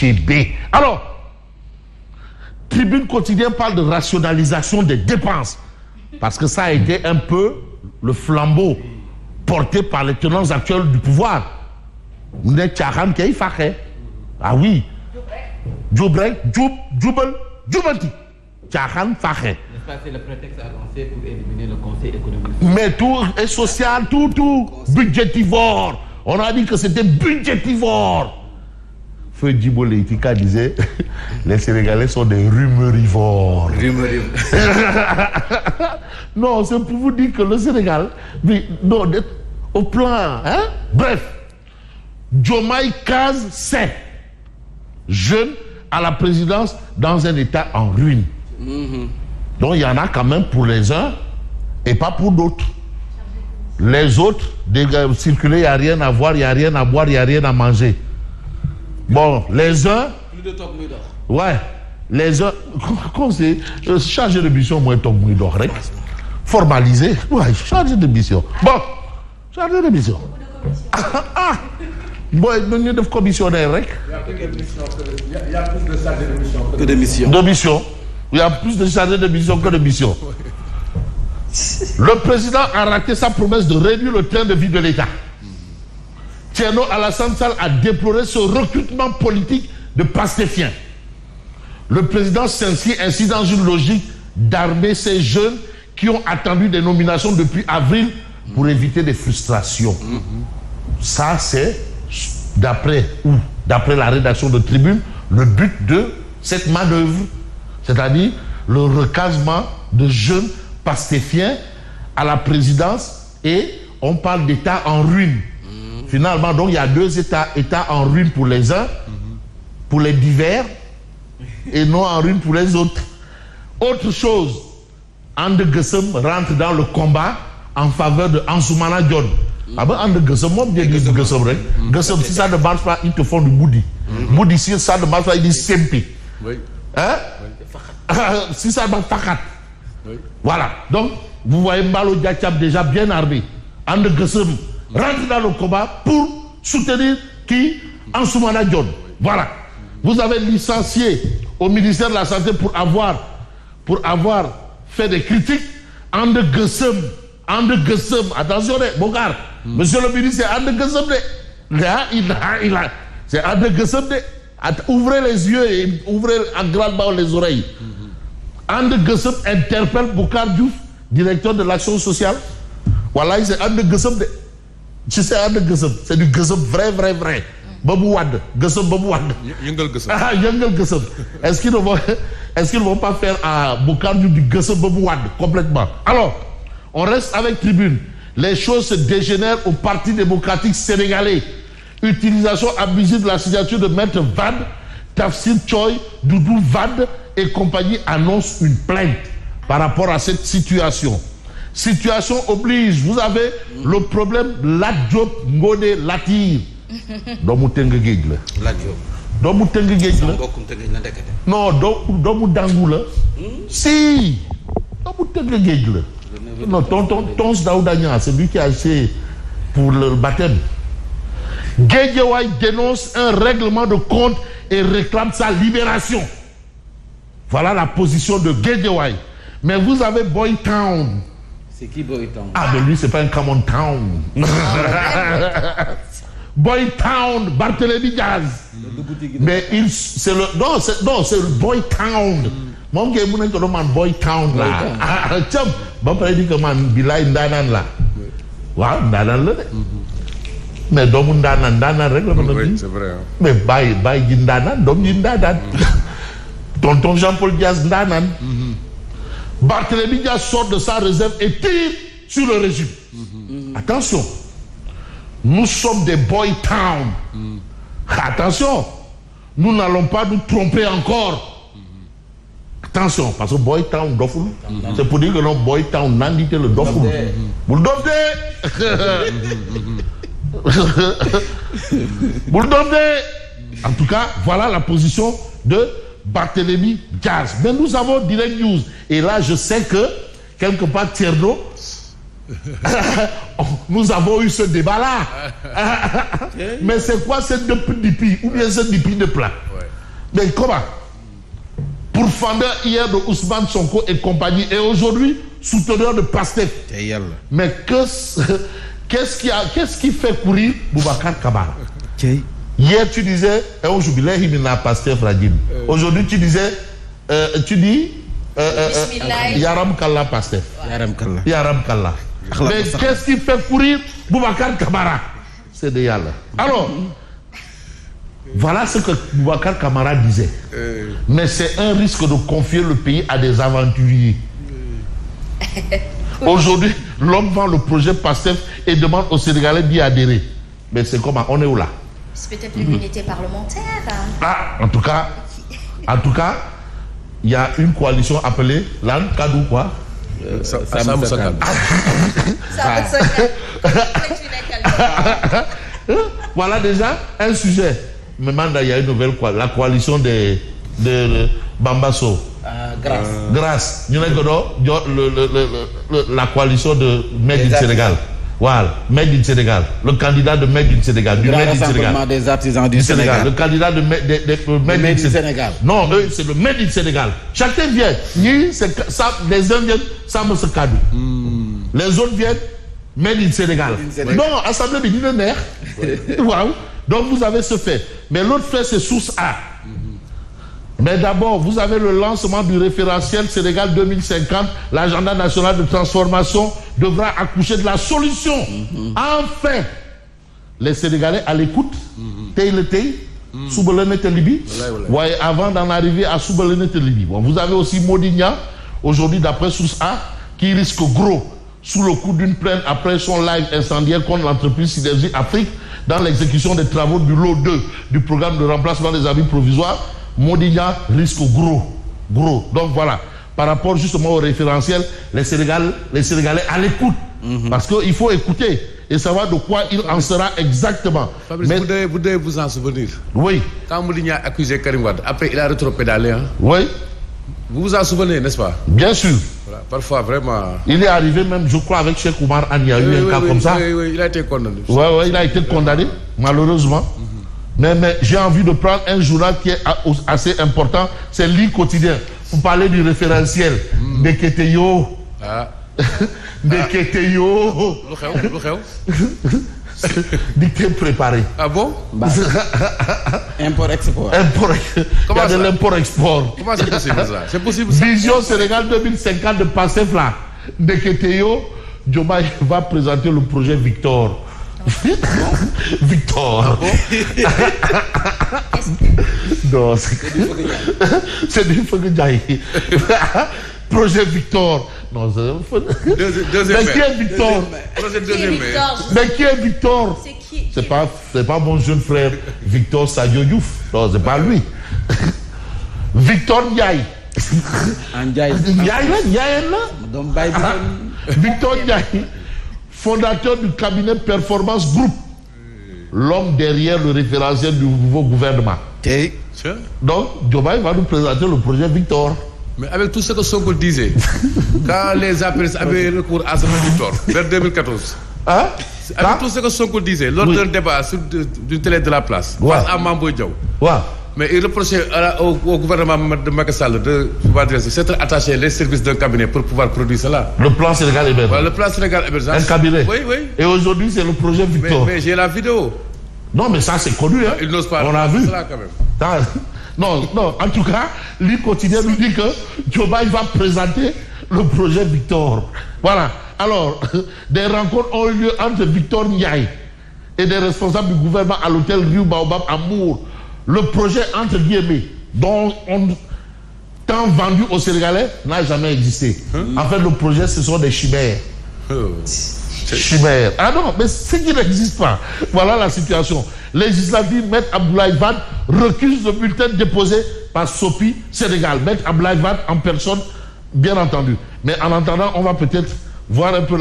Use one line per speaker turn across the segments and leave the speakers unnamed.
HB. Alors, Tribune Quotidien parle de rationalisation des dépenses. Parce que ça a été un peu le flambeau porté par les tenants actuels du pouvoir. Ah oui. Djoubrek, Djoubel, Djoubanti. Tchahan Faché.
C'est le prétexte avancé pour éliminer le conseil économique.
Mais tout est social, tout. Budgétivore. On a dit que c'était budgétivore. Feu Djibo Leitika disait les Sénégalais sont des rumorivores. Non, c'est pour vous dire que le Sénégal, non, au plan, hein? Bref, Diomaye Kaz, c'est jeune à la présidence dans un état en ruine. Donc il y en a quand même pour les uns et pas pour d'autres. Les autres, circuler, il n'y a rien à voir, il n'y a rien à boire, il n'y a rien à manger. Bon, les uns...
Plus de top d'or.
Ouais, les uns... Conseil, chargé de mission, moins top d'or, formalisé. Ouais, chargé de mission. Bon, chargé de mission. Bon, nous sommes commissionnaires.
Il y a plus de chargés de mission que de mission.
De mission. Il y a plus de chargés de mission que de mission. Le président a raté sa promesse de réduire le train de vie de l'État. Thierno Alassane Sall a déploré ce recrutement politique de pastéfiens. Le président s'inscrit ainsi dans une logique d'armer ces jeunes qui ont attendu des nominations depuis avril pour éviter des frustrations. Ça, c'est, d'après la rédaction de Tribune, le but de cette manœuvre, c'est-à-dire le recasement de jeunes pastéfiens à la présidence, et on parle d'État en ruine. Finalement, donc il y a deux États en ruine pour les uns, pour les divers, et non en ruine pour les autres. Autre chose, Ande Guessem rentre dans le combat en faveur de Ansoumana Dione. Ah ben Ande Guessem, moi bien dit Guessem, Guessem, si ça ne marche pas, ils te font du Moudi. Moudi, si ça ne marche pas, il dit Sempi.
Oui.
Hein? Si ça marche pas, oui. Voilà. Donc, vous voyez Mbalo Diachab déjà bien armé. Ande Guessem rentre dans le combat pour soutenir qui? Ansoumana Dione. Voilà. Vous avez licencié au ministère de la Santé pour avoir fait des critiques. Ande Guessem, attention, mon gars, monsieur le ministre, c'est Ande Guessem. C'est Ande Guessem. Ouvrez les yeux et ouvrez en grandement les oreilles. Ande Guessem interpelle Boucar Diouf, directeur de l'action sociale. Voilà, c'est Ande Guessem. Tu sais, Ande Guessem, c'est du Guessem vrai. Babou Wade, Guessem Babou Wade.
Yengel Guessem.
Ah, Yengel Guessem. Est-ce qu'ils ne vont pas faire à Boucar Diouf du Guessem Babou Wade complètement? Alors, on reste avec Tribune. Les choses se dégénèrent au Parti démocratique sénégalais. Utilisation abusive de la signature de Maître Wade, Tafsir Choy, Doudou Wade et compagnie annoncent une plainte par rapport à cette situation. Situation oblige. Vous avez le problème Lat Diop Ngone Latir. Doomu Tëngéej la.
Lat Diop.
Doomu Tëngéej la. Non, doomu Dangu la. Si. Doomu Tëngéej la. Non, Tons Daouda Niang, c'est lui qui a acheté pour le baptême. Guédiawaye dénonce un règlement de compte et réclame sa libération. Voilà la position de Guédiawaye. Mais vous avez Boy Town.
C'est qui Boy Town?
Ah, mais lui, c'est pas un Common Town. Boy Town, Barthélémy Diaz. Mais c'est le. Non, c'est le Boy Town. Mon gars, mon oncle man Boy Town là. Ah, tiens, bon, pas dit que man Bilay Ndanan là. Waaw, Ndanan là. Mais doomu Ndanan rek la.
Oui, c'est vrai.
Mais Baye ji Ndanan, doom ji Ndanan. Tonton Jean-Paul Diaz Ndanan. Barthélémy Diaz sort de sa réserve et tire sur le régime. Attention, nous sommes des Boy Town. Attention, nous n'allons pas nous tromper encore. Attention, parce que Boy Town Doful, c'est pour dire que non, Boy Town n'andite le Doful. Vous le En tout cas, voilà la position de Barthélémy Diaz. Mais nous avons Direct News. Et là, je sais que, quelque part, Thierno, nous avons eu ce débat-là. Mais c'est quoi cette dipi? Ou bien cette dipi de plat? Mais comment? Pourfendeur hier de Ousmane Sonko et compagnie, et aujourd'hui souteneur de Pastef. Mais qu'est-ce qui fait courir Boubacar Camara? Hier tu disais Pastef Radim. Aujourd'hui tu disais Yaram Kalla Pastef. Yaram Kalla. Mais qu'est-ce qui fait courir Boubacar Camara? C'est de Yalla. Alors, voilà ce que Boubacar Camara disait. Mais c'est un risque de confier le pays à des aventuriers. Aujourd'hui, l'homme vend le projet Pastef et demande aux Sénégalais d'y adhérer. Mais c'est comment? On est où là?
C'est peut-être l'immunité parlementaire.
Ah, en tout cas, il y a une coalition appelée l'An Kadou quoi? Voilà déjà un sujet. Mais maintenant, il y a une nouvelle coalition, la coalition de Bambasso. Grâce. La coalition de Made in Sénégal. Voilà, Made in Sénégal. Le candidat de Made in Sénégal. Du Made in Sénégal.
Des artisans du Sénégal.
Le candidat de Made in Sénégal. Non, eux, c'est le Made in Sénégal. Chacun vient. Les uns viennent, ça me se cadeau. Les autres viennent, Made in Sénégal. Non, Assemblée millionnaire. Waouh. Donc vous avez ce fait. Mais l'autre fait, c'est source A. Mais d'abord, vous avez le lancement du référentiel Sénégal 2050. L'agenda national de transformation devra accoucher de la solution. Enfin, les Sénégalais à l'écoute. Ouais, avant d'en arriver à Soubelenete Libye. Bon, vous avez aussi Modigna, aujourd'hui d'après source A, qui risque gros sous le coup d'une plainte après son live incendiaire contre l'entreprise Synergie Afrique dans l'exécution des travaux du lot 2 du programme de remplacement des abris provisoires. Modigna risque gros. Donc voilà, par rapport justement au référentiel, les Sénégalais à l'écoute. Parce qu'il faut écouter et savoir de quoi il en sera exactement.
Fabrice, mais vous devez vous en souvenir.
Oui.
Quand Modigna a accusé Karim Wade, après il a rétropédalé. Hein?
Oui.
Vous vous en souvenez, n'est-ce pas?
Bien sûr.
Voilà, parfois, vraiment...
Il est arrivé même, je crois, avec Cheikh Oumar Anne, il y a eu un cas comme ça.
Oui, il a été condamné.
Oui, il a été condamné, malheureusement. Mais j'ai envie de prendre un journal qui est assez important, c'est l'I quotidien. Vous parlez du référentiel de Keteyo. De Keteyo. Dicté préparé.
Ah bon?
Import-export.
Il y a de l'import-export.
Comment c'est possible ça? C'est possible ça?
Vision Sénégal 2050 de Pastef là. De Keteyo, Diomaye va présenter le projet Victor. Victor.
Ah bon?
Non, c'est du Foguejaï. Projet Victor. Non,
deuxième
mais qui est Victor? Mais qui est Victor? C'est pas mon jeune frère Victor Sadio Diouf. Non, c'est pas lui. Victor Ndiaye. Victor Ndiaye, fondateur du cabinet Performance Group, l'homme derrière le référentiel du nouveau gouvernement. Donc, Diomaye va nous présenter le projet Victor.
Mais avec tout ce que Sonko disait, quand les APRS avaient recours à ce Victor, vers 2014,
hein?
Avec tout ce que Sonko disait, lors d'un débat sur d'une télé de la place, face à Mambo Diaw, mais il reprochait au gouvernement de Macky Sall de s'être attaché les services d'un cabinet pour pouvoir produire cela.
Le plan Sénégal émergent.
Voilà, le plan Sénégal émergent.
Un cabinet.
Oui.
Et aujourd'hui, c'est le projet Victor.
Mais j'ai la vidéo.
Non, mais ça, c'est connu. Hein?
Il n'ose pas.
On a vu.
Cela, quand même.
Non, en tout cas, lui quotidien nous dit que Diomaye va présenter le projet Victor. Voilà. Alors, des rencontres ont eu lieu entre Victor Ndiaye et des responsables du gouvernement à l'hôtel Riu Baobab à Mour. Le projet, entre guillemets, dont on tant vendu aux Sénégalais, n'a jamais existé. En fait, le projet, ce sont des chimères. Chimères. Ah non, mais ce qui n'existe pas. Voilà la situation. Législative, Maître Abdoulaye Wade recuse le bulletin déposé par Sopi Sénégal. Maître Abdoulaye Wade en personne, bien entendu. Mais en attendant, on va peut-être voir un peu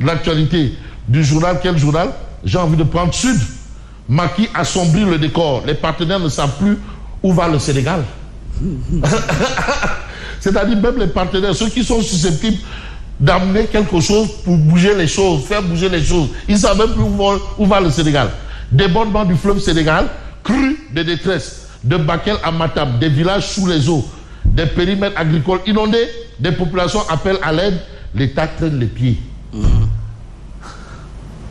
l'actualité du journal. Quel journal? J'ai envie de prendre Sud. Macky assombrit le décor. Les partenaires ne savent plus où va le Sénégal. C'est-à-dire même les partenaires, ceux qui sont susceptibles d'amener quelque chose pour bouger les choses, faire bouger les choses. Ils ne savent même plus où va le Sénégal. Débordement du fleuve Sénégal, crue de détresse. de Bakel à Matam, des villages sous les eaux, des périmètres agricoles inondés, des populations appellent à l'aide, l'État traîne les pieds.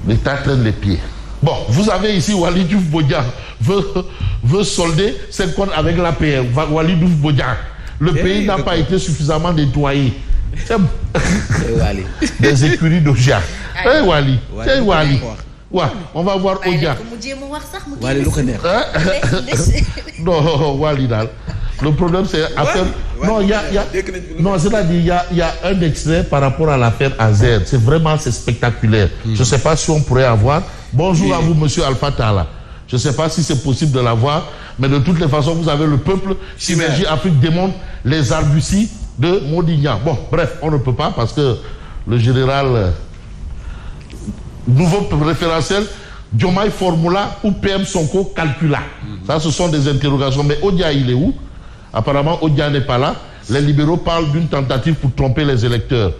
L'État traîne les pieds. Bon, vous avez ici Waly Diouf Bodian veut solder ses comptes avec l'APR. Waly Diouf Bodian. Le pays n'a pas été suffisamment nettoyé. Des écuries d'Odia. Waly. C'est Waly. Ouais, on va voir Odia. Non, Waly Dal. Le problème, c'est affaire. Non, non, c'est-à-dire, il y a un extrait par rapport à l'affaire Azer. C'est spectaculaire. Je ne sais pas si on pourrait avoir. Bonjour à vous, monsieur Alpha Tala. Je ne sais pas si c'est possible de l'avoir, mais de toutes les façons, vous avez le peuple. Synergie Afrique démontre les arbuties de Modignan. Bon, bref, on ne peut pas parce que le général. Nouveau référentiel, Diomaye Formula ou PM Sonko calcula. Ça, ce sont des interrogations. Mais Odia, il est où? Apparemment, Odia n'est pas là. Les libéraux parlent d'une tentative pour tromper les électeurs.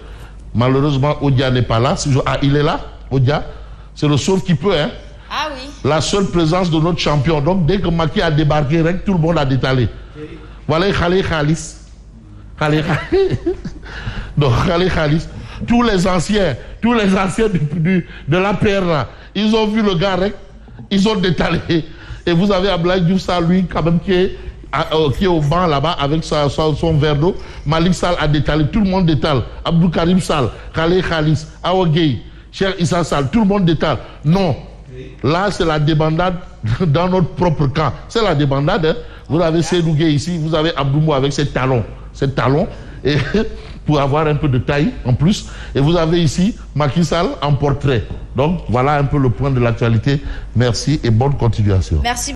Malheureusement, Odia n'est pas là. Ah, il est là, Odia. C'est le seul qui peut, hein.
Ah oui. La
seule présence de notre champion. Donc, dès que Macky a débarqué, tout le monde a détalé. Voilà Khalé Khalis. Donc, Khalé Khalis. Tous les anciens de l'APR là, ils ont vu le gars, ils ont détalé. Et vous avez Abdoulaye Diouf Sarr, lui, quand même, qui est au banc là-bas avec son verre d'eau. Malik Sall a détalé, tout le monde détale. Abdou Karim Sall, Khalé Khalis, Awa Gueye, Cheikh Issa Sall, tout le monde détale. Non, là c'est la débandade dans notre propre camp. C'est la débandade, hein. Vous avez Seydou Gueye ici, vous avez Abdoumou avec ses talons, et pour avoir un peu de taille en plus. Et vous avez ici Macky Sall en portrait. Donc voilà un peu le point de l'actualité. Merci et bonne continuation.
Merci.